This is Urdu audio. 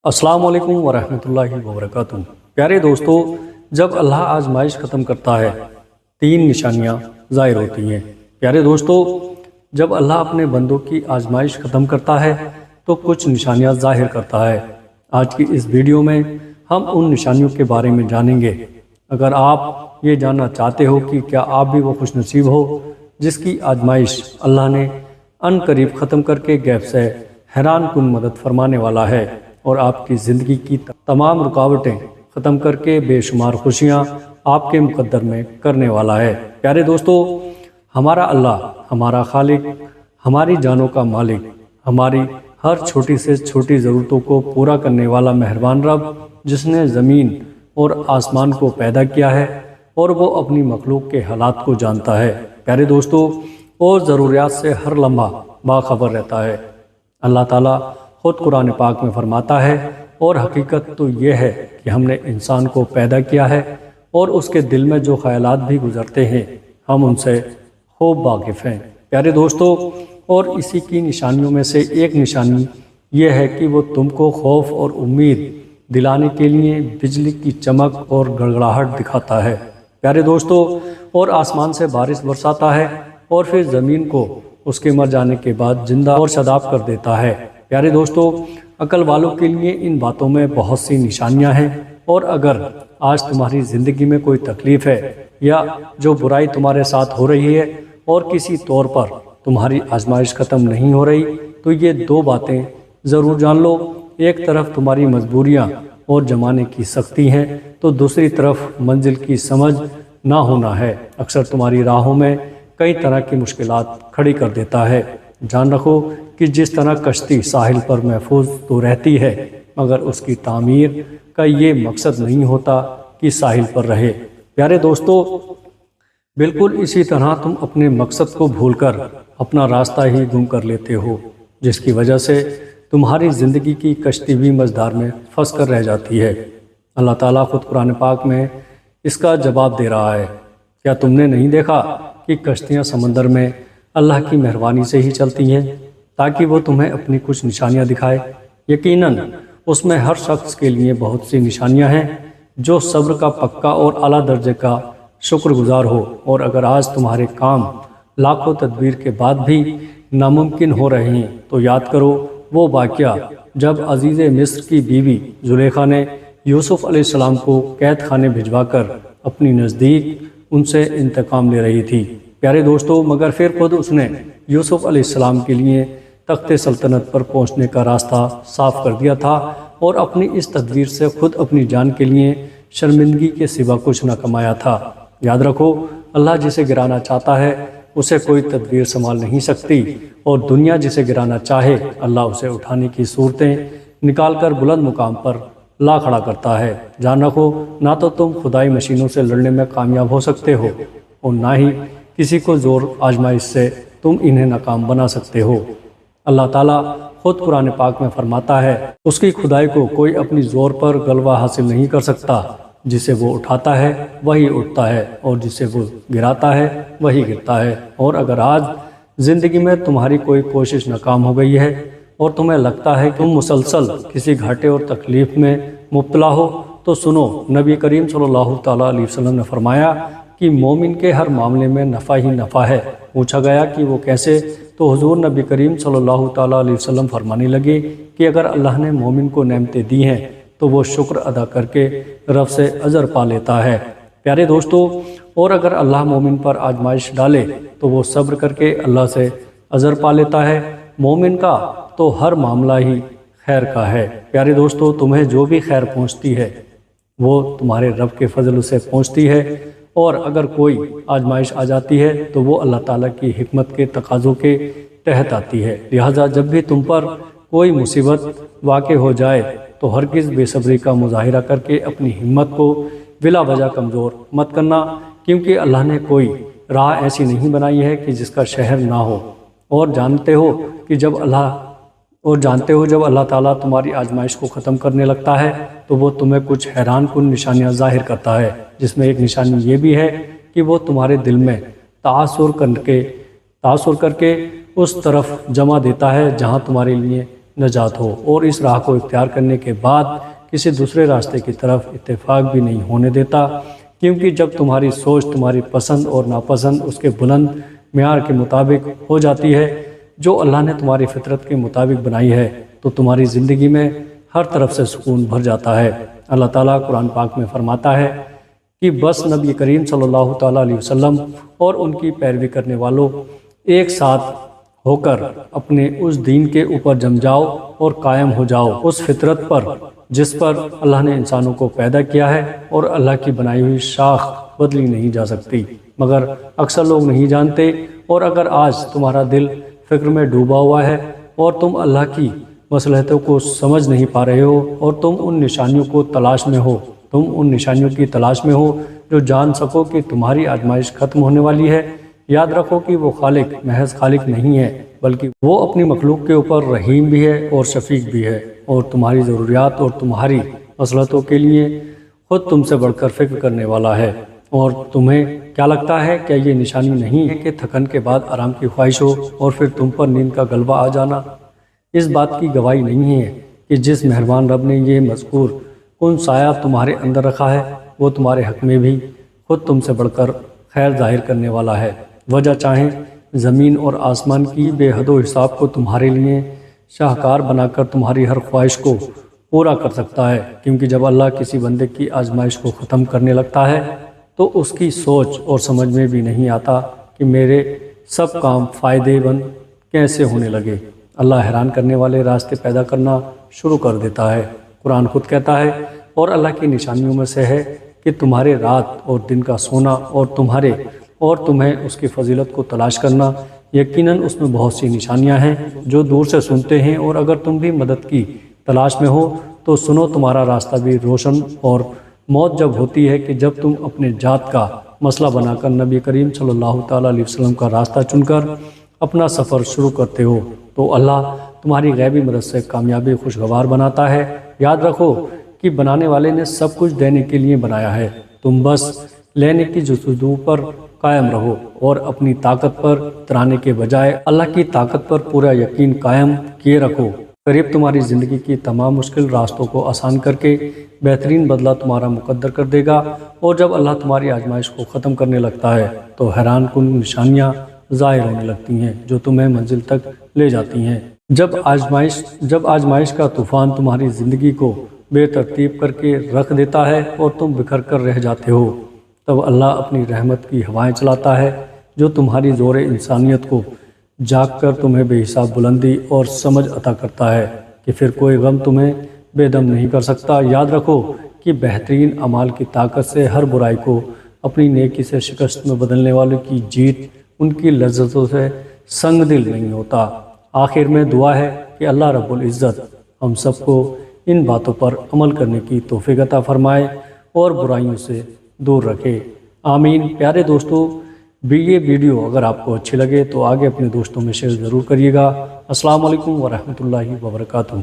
السلام علیکم ورحمۃ اللہ وبرکاتہ۔ پیارے دوستو، جب اللہ آزمائش ختم کرتا ہے تین نشانیاں ظاہر ہوتی ہیں۔ پیارے دوستو، جب اللہ اپنے بندوں کی آزمائش ختم کرتا ہے تو کچھ نشانیاں ظاہر کرتا ہے۔ آج کی اس ویڈیو میں ہم ان نشانیوں کے بارے میں جانیں گے۔ اگر آپ یہ جاننا چاہتے ہو کہ کیا آپ بھی وہ خوش نصیب ہو جس کی آزمائش اللہ نے ان قریب ختم کر کے غیب سے حیران کن مدد فرمانے والا ہے اور آپ کی زندگی کی تمام رکاوٹیں ختم کر کے بے شمار خوشیاں آپ کے مقدر میں کرنے والا ہے۔ پیارے دوستو، ہمارا اللہ، ہمارا خالق، ہماری جانوں کا مالک، ہماری ہر چھوٹی سے چھوٹی ضرورتوں کو پورا کرنے والا مہربان رب، جس نے زمین اور آسمان کو پیدا کیا ہے اور وہ اپنی مخلوق کے حالات کو جانتا ہے۔ پیارے دوستو، اور ضروریات سے ہر لمحہ باخبر رہتا ہے۔ اللہ تعالیٰ خود قرآن پاک میں فرماتا ہے، اور حقیقت تو یہ ہے کہ ہم نے انسان کو پیدا کیا ہے اور اس کے دل میں جو خیالات بھی گزرتے ہیں ہم ان سے خوب واقف ہیں۔ پیارے دوستو، اور اسی کی نشانیوں میں سے ایک نشانی یہ ہے کہ وہ تم کو خوف اور امید دلانے کے لیے بجلی کی چمک اور گڑگڑاہٹ دکھاتا ہے۔ پیارے دوستو، اور آسمان سے بارش برساتا ہے اور پھر زمین کو اس کے مر جانے کے بعد زندہ اور شاداب کر دیتا ہے۔ پیارے دوستو، عقل والوں کے لیے ان باتوں میں بہت سی نشانیاں ہیں، اور اگر آج تمہاری زندگی میں کوئی تکلیف ہے یا جو برائی تمہارے ساتھ ہو رہی ہے اور کسی طور پر تمہاری آزمائش ختم نہیں ہو رہی، تو یہ دو باتیں ضرور جان لو۔ ایک طرف تمہاری مجبوریاں اور زمانے کی سختی ہیں تو دوسری طرف منزل کی سمجھ نہ ہونا ہے۔ اکثر تمہاری راہوں میں کئی طرح کی مشکلات کھڑی کر دیتا ہے۔ جان رکھو کہ جس طرح کشتی ساحل پر محفوظ تو رہتی ہے، مگر اس کی تعمیر کا یہ مقصد نہیں ہوتا کہ ساحل پر رہے۔ پیارے دوستو، بالکل اسی طرح تم اپنے مقصد کو بھول کر اپنا راستہ ہی گم کر لیتے ہو، جس کی وجہ سے تمہاری زندگی کی کشتی بھی مزدار میں پھنس کر رہ جاتی ہے۔ اللہ تعالیٰ خود قرآن پاک میں اس کا جواب دے رہا ہے۔ کیا تم نے نہیں دیکھا کہ کشتیاں سمندر میں اللہ کی مہربانی سے ہی چلتی ہیں تاکہ وہ تمہیں اپنی کچھ نشانیاں دکھائے؟ یقیناً اس میں ہر شخص کے لیے بہت سی نشانیاں ہیں جو صبر کا پکا اور اعلیٰ درجے کا شکر گزار ہو۔ اور اگر آج تمہارے کام لاکھوں تدبیر کے بعد بھی ناممکن ہو رہے ہیں تو یاد کرو وہ واقعہ جب عزیز مصر کی بیوی زلیخا نے یوسف علیہ السلام کو قید خانے بھجوا کر اپنی نزدیک ان سے انتقام لے رہی تھی۔ پیارے دوستو، مگر پھر خود اس نے یوسف علیہ السلام کے لیے تخت سلطنت پر پہنچنے کا راستہ صاف کر دیا تھا، اور اپنی اس تدبیر سے خود اپنی جان کے لیے شرمندگی کے سوا کچھ نہ کمایا تھا۔ یاد رکھو، اللہ جسے گرانا چاہتا ہے اسے کوئی تدبیر سنبھال نہیں سکتی، اور دنیا جسے گرانا چاہے اللہ اسے اٹھانے کی صورتیں نکال کر بلند مقام پر لا کھڑا کرتا ہے۔ جان رکھو، نہ تو تم خدائی مشینوں سے لڑنے میں کامیاب ہو سکتے ہو، اور نہ ہی کسی کو زور آزمائش سے تم انہیں ناکام بنا سکتے ہو۔ اللہ تعالیٰ خود قرآن پاک میں فرماتا ہے، اس کی خدائی کو کوئی اپنی زور پر غلبہ حاصل نہیں کر سکتا۔ جسے وہ اٹھاتا ہے وہی اٹھتا ہے، اور جسے وہ گراتا ہے وہی گرتا ہے۔ اور اگر آج زندگی میں تمہاری کوئی کوشش ناکام ہو گئی ہے اور تمہیں لگتا ہے کہ تم مسلسل کسی گھاٹے اور تکلیف میں مبتلا ہو، تو سنو، نبی کریم صلی اللہ تعالیٰ علیہ وسلم نے فرمایا کہ مومن کے ہر معاملے میں نفع ہی نفع ہے۔ پوچھا گیا کہ وہ کیسے؟ تو حضور نبی کریم صلی اللہ تعالیٰ علیہ وسلم فرمانے لگے کہ اگر اللہ نے مومن کو نعمتیں دی ہیں تو وہ شکر ادا کر کے رب سے اجر پا لیتا ہے۔ پیارے دوستو، اور اگر اللہ مومن پر آزمائش ڈالے تو وہ صبر کر کے اللہ سے اجر پا لیتا ہے۔ مومن کا تو ہر معاملہ ہی خیر کا ہے۔ پیارے دوستو، تمہیں جو بھی خیر پہنچتی ہے وہ تمہارے رب کے فضل سے پہنچتی ہے، اور اگر کوئی آزمائش آ جاتی ہے تو وہ اللہ تعالیٰ کی حکمت کے تقاضوں کے تحت آتی ہے۔ لہٰذا جب بھی تم پر کوئی مصیبت واقع ہو جائے تو ہرگز بے صبری کا مظاہرہ کر کے اپنی ہمت کو بلا وجہ کمزور مت کرنا، کیونکہ اللہ نے کوئی راہ ایسی نہیں بنائی ہے کہ جس کا شہر نہ ہو۔ اور جانتے ہو جب اللہ تعالیٰ تمہاری آزمائش کو ختم کرنے لگتا ہے تو وہ تمہیں کچھ حیران کن نشانیاں ظاہر کرتا ہے، جس میں ایک نشانی یہ بھی ہے کہ وہ تمہارے دل میں تاثر کر کے اس طرف جمع دیتا ہے جہاں تمہارے لیے نجات ہو، اور اس راہ کو اختیار کرنے کے بعد کسی دوسرے راستے کی طرف اتفاق بھی نہیں ہونے دیتا، کیونکہ جب تمہاری سوچ تمہاری پسند اور ناپسند اس کے بلند معیار کے مطابق ہو جاتی ہے جو اللہ نے تمہاری فطرت کے مطابق بنائی ہے، تو تمہاری زندگی میں ہر طرف سے سکون بھر جاتا ہے۔ اللہ تعالیٰ قرآن پاک میں فرماتا ہے کہ بس نبی کریم صلی اللہ تعالیٰ علیہ وسلم اور ان کی پیروی کرنے والوں ایک ساتھ ہو کر اپنے اس دین کے اوپر جم جاؤ اور قائم ہو جاؤ، اس فطرت پر جس پر اللہ نے انسانوں کو پیدا کیا ہے، اور اللہ کی بنائی ہوئی شاخ بدلی نہیں جا سکتی، مگر اکثر لوگ نہیں جانتے۔ اور اگر آج تمہارا دل فکر میں ڈوبا ہوا ہے اور تم اللہ کی مصلحتوں کو سمجھ نہیں پا رہے ہو، اور تم ان نشانیوں کی تلاش میں ہو جو جان سکو کہ تمہاری آزمائش ختم ہونے والی ہے، یاد رکھو کہ وہ خالق محض خالق نہیں ہے، بلکہ وہ اپنی مخلوق کے اوپر رحیم بھی ہے اور شفیق بھی ہے، اور تمہاری ضروریات اور تمہاری مصلحتوں کے لیے خود تم سے بڑھ کر فکر کرنے والا ہے۔ اور تمہیں کیا لگتا ہے کہ یہ نشانی نہیں ہے کہ تھکن کے بعد آرام کی خواہش ہو اور پھر تم پر نیند کا غلبہ آ جانا؟ اس بات کی گواہی نہیں ہے کہ جس مہربان رب نے یہ مذکور کن سایہ تمہارے اندر رکھا ہے، وہ تمہارے حق میں بھی خود تم سے بڑھ کر خیر ظاہر کرنے والا ہے۔ وجہ چاہیں زمین اور آسمان کی بے حد و حساب کو تمہارے لیے شاہکار بنا کر تمہاری ہر خواہش کو پورا کر سکتا ہے، کیونکہ جب اللہ کسی بندے کی آزمائش کو ختم کرنے لگتا ہے تو اس کی سوچ اور سمجھ میں بھی نہیں آتا کہ میرے سب کام فائدے مند کیسے ہونے لگے۔ اللہ حیران کرنے والے راستے پیدا کرنا شروع کر دیتا ہے۔ قرآن خود کہتا ہے، اور اللہ کی نشانیوں میں سے ہے کہ تمہارے رات اور دن کا سونا اور تمہیں اس کی فضیلت کو تلاش کرنا، یقیناً اس میں بہت سی نشانیاں ہیں جو دور سے سنتے ہیں، اور اگر تم بھی مدد کی تلاش میں ہو تو سنو تمہارا راستہ بھی روشن، اور موت جب ہوتی ہے کہ جب تم اپنے ذات کا مسئلہ بنا کر نبی کریم صلی اللہ تعالیٰ علیہ وسلم کا راستہ چن کر اپنا سفر شروع کرتے ہو، تو اللہ تمہاری غیبی مدد سے کامیابی خوشگوار بناتا ہے۔ یاد رکھو کہ بنانے والے نے سب کچھ دینے کے لیے بنایا ہے، تم بس لینے کی جستجو پر قائم رہو، اور اپنی طاقت پر اترانے کے بجائے اللہ کی طاقت پر پورا یقین قائم کیے رکھو۔ قریب تمہاری زندگی کی تمام مشکل راستوں کو آسان کر کے بہترین بدلہ تمہارا مقدر کر دے گا، اور جب اللہ تمہاری آزمائش کو ختم کرنے لگتا ہے تو حیران کن نشانیاں ظاہر ہونے لگتی ہیں جو تمہیں منزل تک لے جاتی ہیں۔ جب آزمائش کا طوفان تمہاری زندگی کو بے ترتیب کر کے رکھ دیتا ہے اور تم بکھر کر رہ جاتے ہو، تب اللہ اپنی رحمت کی ہوائیں چلاتا ہے جو تمہاری زور انسانیت کو جاگ کر تمہیں بے حساب بلندی اور سمجھ عطا کرتا ہے کہ پھر کوئی غم تمہیں بے دم نہیں کر سکتا۔ یاد رکھو کہ بہترین اعمال کی طاقت سے ہر برائی کو اپنی نیکی سے شکست میں بدلنے والوں کی جیت ان کی لذتوں سے سنگ دل نہیں ہوتا۔ آخر میں دعا ہے کہ اللہ رب العزت ہم سب کو ان باتوں پر عمل کرنے کی توفیق عطا فرمائے اور برائیوں سے دور رکھے، آمین۔ پیارے دوستو، یہ ویڈیو اگر آپ کو اچھی لگے تو آگے اپنے دوستوں میں شیئر ضرور کریے گا۔ السلام علیکم ورحمۃ اللہ وبرکاتہ۔